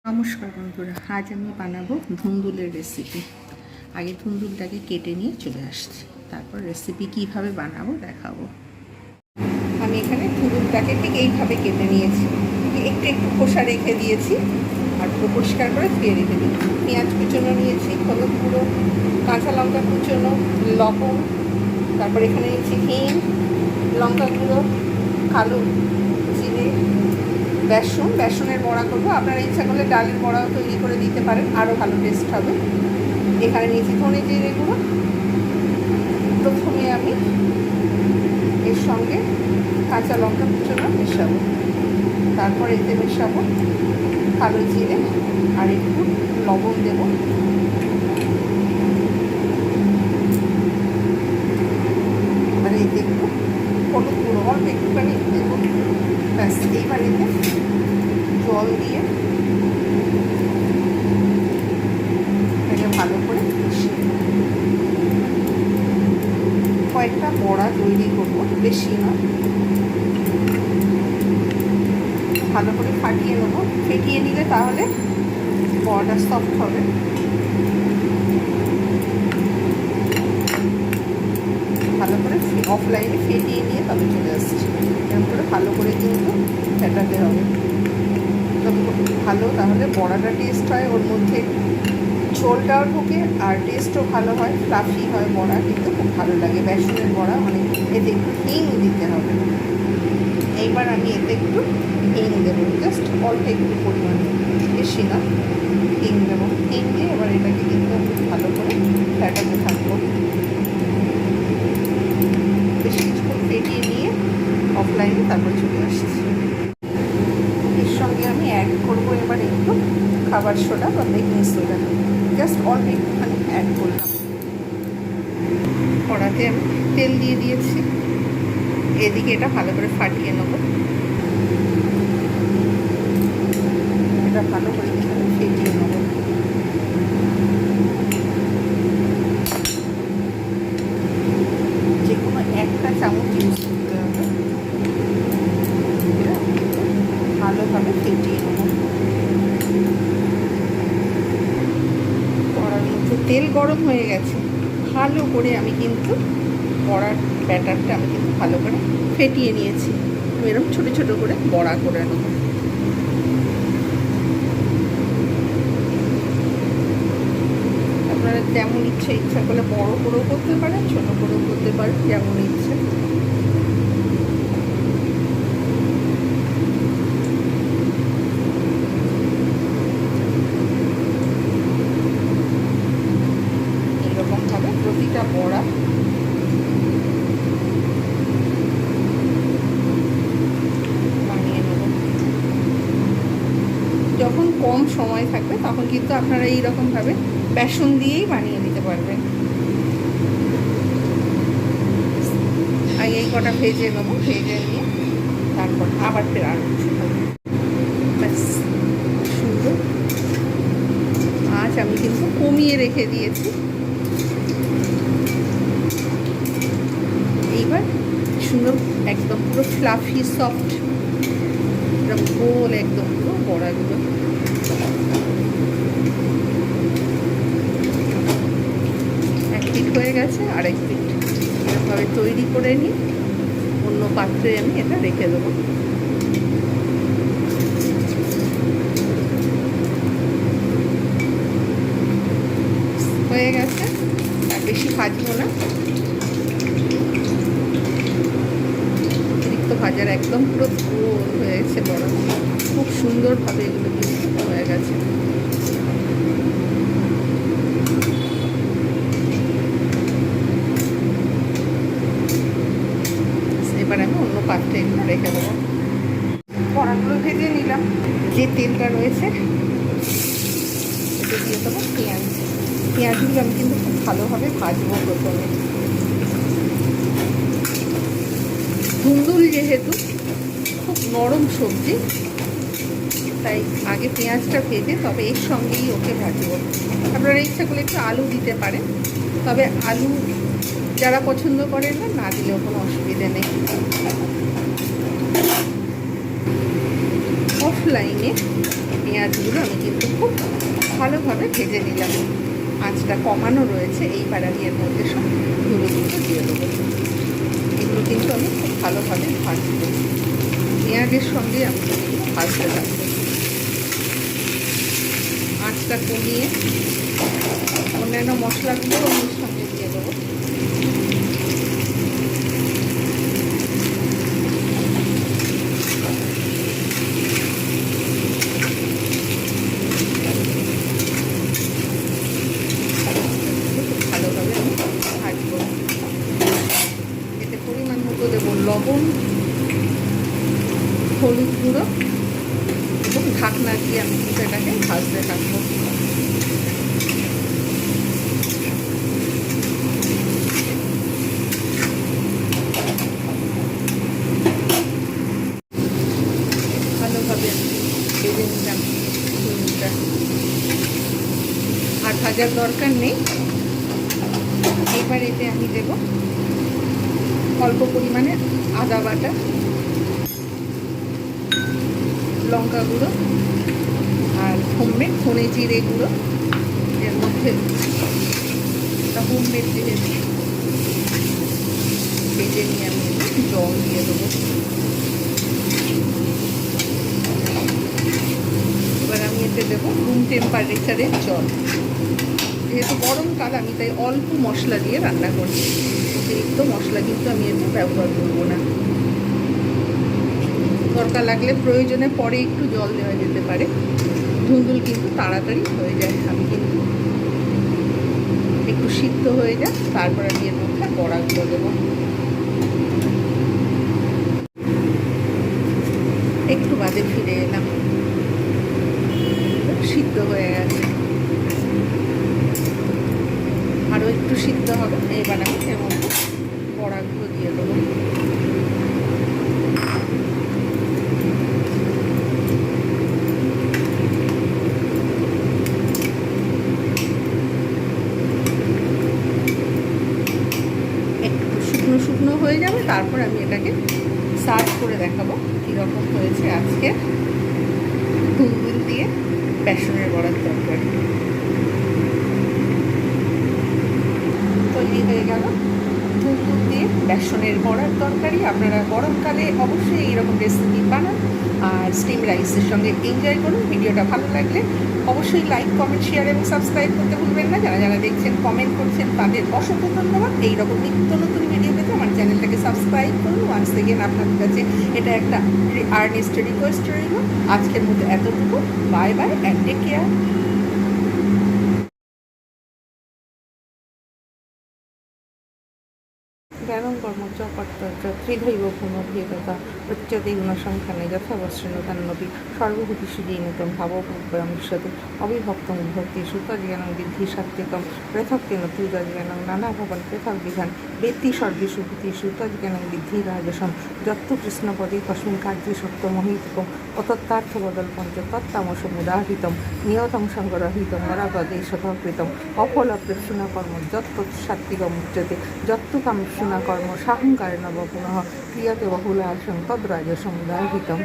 নমস্কার বন্ধুরা, আজ আমি বানাবো ধুন্দুলের রেসিপি। আগে ধুন্দুলটাকে কেটে নিয়ে চলে আসছি, তারপর রেসিপি কিভাবে বানাবো দেখাবো। আমি এখানে ধুন্দুলটাকে ঠিক এইভাবে কেটে নিয়েছি, একটু একটু খোসা রেখে দিয়েছি আর পরিষ্কার করে ধুয়ে রেখে দিয়েছি। পেঁয়াজ কুচোনো নিয়েছি, হলুদ গুঁড়ো, কাঁচা লঙ্কা কুচোনো, লবণ, তারপর এখানে নিয়েছি হিং, লঙ্কা গুঁড়ো, কালো জিরে, বেসনের বড়া করবো। আপনারা ইচ্ছা করলে ডালের বড়াও তৈরি করে দিতে পারেন, আরও ভালো টেস্ট হবে। এখানে নিয়েছি ধনে জিরে গুঁড়ো। প্রথমে আমি এর সঙ্গে কাঁচা লঙ্কা কুচোনো মেশাবো, তারপর এতে মেশাবো কালো জিরে আর একটু লবণ দেবো। এবারে এতে একটু হলুদ গুঁড়ো অল্প একটুখানি দেবো। ব্যাস, এইবার এতে জল দিয়ে এটাকে ভালো করে কয়েকটা বড়া তৈরি করবো, বেশি নয়। ভালো করে ফাটিয়ে নেবো, ফেটিয়ে নিলে তাহলে বড়াটা সফট হবে। ভালো করে অফলাইনে ফেটিয়ে নিয়ে তবে চলে আসছি। এরকম করে ভালো করে কিন্তু ফেটাতে হবে, তবে ভালো, তাহলে বড়াটা টেস্ট হয়, ওর মধ্যে ঝোলটাও ঢোকে আর টেস্টও ভালো হয়, ফ্লাফি হয় বড়া, কিন্তু খুব ভালো লাগে। বেসনের বড়া অনেক। এতে একটু হিং দিতে হবে। এইবার আমি এতে একটু হিং দেবো, জাস্ট অল্প একটু পরিমাণে, বেশি না। হিং দেবো, হিং দিয়ে এবার এটাকে কিন্তু ভালো করে ফেটাতে থাকবো। বেশ কিছুক্ষণ ফেটিয়ে নিয়ে অফলাইনে তারপর চলে আসছি। এর সঙ্গে আমি অ্যাড করবো এবার একটু খাবার সোডা বা বেকিং সোডা, জাস্ট অল্প একটুখানি অ্যাড করলাম। কড়াতে আমি তেল দিয়ে দিয়েছি, এদিকে এটা ভালো করে ফাটিয়ে নেবো। এটা ভালো করে ফেটিয়ে নেবো। যে কোনো একটা চামচ ইউজ করতে হবে, ভালোভাবে ফেটিয়ে নেবো। কড়ার মধ্যে তেল গরম হয়ে গেছে, ভালো করে আমি কিন্তু বড়ার ব্যাটারটা আমি কিন্তু ভালো করে ফেটিয়ে নিয়েছি। এরকম ছোটো ছোটো করে বড়া করে নেব। আপনারা যেমন ইচ্ছা করলে বড় করেও করতে পারেন, ছোটো করেও করতে পারেন, যেমন ইচ্ছে। এইরকমভাবে প্রতিটা বড়া বানিয়ে নেব। যখন কম সময় থাকবে তখন কিন্তু আপনারা এইরকমভাবে বেসন দিয়েই বানিয়ে নিতে পারবেন। আগে এই কটা ভেজে নেবো, ভেজে নিয়ে তারপর আবার ফের আরও ব্যাস সুন্দর। আজ আমি কিন্তু কমিয়ে রেখে দিয়েছি। এইবার সুন্দর একদম পুরো ফ্লাফি সফট, এরকম গোল একদম পুরো বড়াগুলো এক পিঠ হয়ে গেছে, আর এক পিঠ এরকমভাবে তৈরি করে নিই। অন্য পাত্রে আমি এটা রেখে দেবো। হয়ে গেছে, আর বেশি ভাজবো না। অতিরিক্ত ভাজার একদম পুরো গোল হয়েছে বড়, খুব সুন্দরভাবে এগুলো কিন্তু হয়ে গেছে। এবার আমি অন্য পাত্রে এগুলো রেখে দেবো। বড়াগুলো ভেজে নিলাম, যে তেলটা রয়েছে এতে দিয়ে দেবো পেঁয়াজ। পেঁয়াজগুলো আমি কিন্তু খুব ভালোভাবে ভাজবো প্রথমে। ধুন্দুল যেহেতু খুব নরম সবজি, তাই আগে পেঁয়াজটা ভেজে তবে এর সঙ্গেই ওকে ভাজবো। আপনারা ইচ্ছা করলে একটু আলু দিতে পারেন, তবে আলু যারা পছন্দ করেন না দিলেও কোনো অসুবিধে নেই। অফলাইনে পেঁয়াজগুলো আমি কিন্তু খুব ভালোভাবে ভেজে নিলাম। আঁচটা কমানো রয়েছে। এইবার আমি এর মধ্যে সব ধুলোগুলো দিয়ে দেবো। এগুলো কিন্তু আমি খুব ভালোভাবে ভাজবো। পেঁয়াজের সঙ্গে আমি কিন্তু ভাজতে থাকবো। আঁচটা কমিয়ে অন্যান্য মশলাগুলো আমি সঙ্গে দিয়ে দেবো। ভালোভাবে আমি ভাজবো। এতে পরিমাণ মতো দেবো লবণ, হলুদ গুঁড়ো এবং ঢাকনা দিয়ে আমি কিন্তু এটাকে ভাজতে থাকবো। ভালোভাবে আমি ভেজে নিলাম ঝুলটা। আর ভাজার দরকার নেই। এবার এতে আমি দেব অল্প পরিমাণে আদা বাটা, লঙ্কা গুঁড়ো আর হোমমেড ধনে জিরে গুঁড়ো। এর মধ্যে হোমমেড যেহেতু ভেজে নিয়ে আমি জল দিয়ে দেবো। এবার আমি এতে দেবো রুম টেম্পারেচারের জল। যেহেতু গরমকাল আমি তাই অল্প মশলা দিয়ে রান্না করছি। অতিরিক্ত মশলা কিন্তু আমি এতে ব্যবহার করবো না। দরকার লাগলে প্রয়োজনে পরে একটু জল দেওয়া যেতে পারে। ধুন্দুল কিন্তু তাড়াতাড়ি হয়ে যায়। আমি কিন্তু একটু সিদ্ধ হয়ে যায়, তারপর আমি এর মধ্যে বড়াগুলো দেবো। একটু বাদে ফিরে এলাম, সিদ্ধ হয়ে গেছে। আরও একটু সিদ্ধ হবে। এবার আমি এর মধ্যে বড়াগুলো দিয়ে দেবো। শুকনো হয়ে যাবে, তারপর আমি এটাকে সার্ভ করে দেখাবো কীরকম হয়েছে আজকে ধুন্দুল দিয়ে বেসনের বড়ার তরকারি। তৈরি হয়ে গেল ধুন্দুল দিয়ে বেসনের বড়ার তরকারি। আপনারা গরমকালে অবশ্যই এইরকম রেসিপি বানান আর স্টিম রাইসের সঙ্গে এনজয় করুন। ভিডিওটা ভালো লাগলে অবশ্যই লাইক, কমেন্ট, শেয়ার এবং সাবস্ক্রাইব করতে ভুলবেন না। যারা যারা দেখছেন, কমেন্ট করছেন, তাদের অসংখ্য ধন্যবাদ। এইরকম নিত্য নতুন ভিডিও পেতে আমার চ্যানেলটাকে সাবস্ক্রাইব করুন। ওয়ান্স এগেন আপনাদের কাছে এটা একটা আর্নেস্ট রিকোয়েস্ট রইল। আজকের মতো এতটুকু। Bye bye and take care. জ্ঞানং কর্মচ কর্তব্য ত্রিধৈব পুনর্ভেদতা উচ্যতে গুণসংখ্যানে যথাবশ্যনতান্নপি সর্বভূতিষু জৈনতম ভাবভব্যমিষ্যতে অবিভক্তং বিভক্তিষু তজ্জ্ঞানং বৃদ্ধি সাত্ত্বিকম পৃথক্কেন তু তজ্জ্ঞানং নানাভবন পৃথক বিধান বেত্তি সর্বেষু ভূতিষু তজ্জ্ঞানং বৃদ্ধি রাজসম যত্তু কৃষ্ণপদে তস্মিন কার্যে সত্যমহিতকম অতত্তার্থবদল পঞ্চ তত্তামসমুদাহৃতম নিয়তং সংগ্রহীতম নরাগদেশতকৃতম অফলপ্রেপ্সুনা কর্ম যত্তৎসাত্ত্বিকম উচ্যতে যত্তু কামসুনা কর্ম সাহংকারেণ পুনঃ ক্রিয়তে বহুলাসং তদ্রাজসং উদাহৃতম।